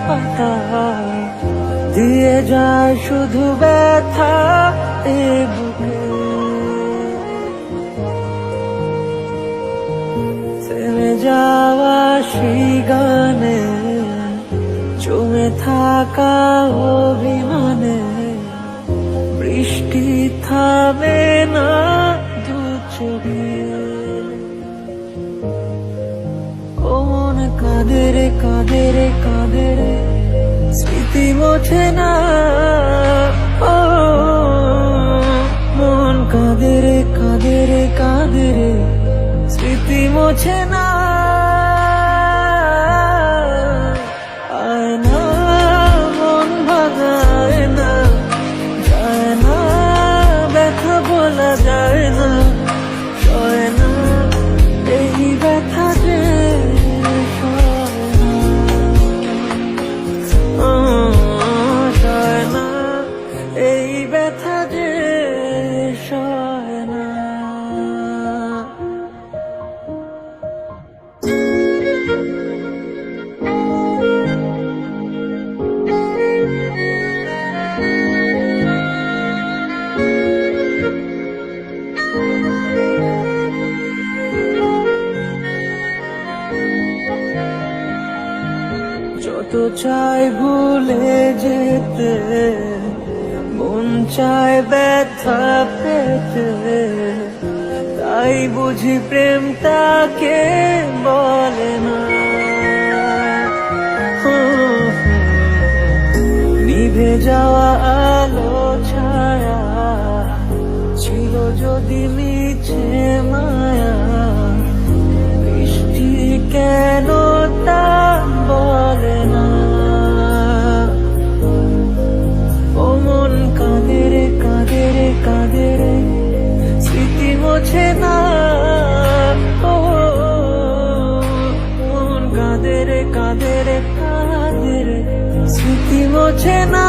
পাতা দিয়ে যায় শুধু ব্যথা এ বুকে। থেমে যাওয়া সেই গানে জমে থাকা অভিমানে বৃষ্টি থামে না দু চোখে। ও মন কাঁদে রে কাঁদে রে কাঁদে রে স্মৃতি মোছে না। ও মন কাঁদে রে কাঁদে রে কাঁদে রে স্মৃতি মোছে না। আয় না মন ভাঙায় না, যায় না ব্যথা বলা যায় না, সয় না এই ব্যথা যে সয় না, সয় না এই ব্যথা যে সয় না। যত চাই ভুলে যেতে, মন চায় ব্যথা পেতে, তাই বুঝি প্রেম তাকে বলে না। নিভে যাওয়া আলো ছায়া ছিল যদি মিছে মায়া, বৃষ্টি কেন তা বলে না। ও মন কাঁদে রে কাঁদে রে কাঁদে রে স্মৃতি মোছে না। ও মন কাঁদে রে কাঁদে রে কাঁদে রে স্মৃতি মোছে না।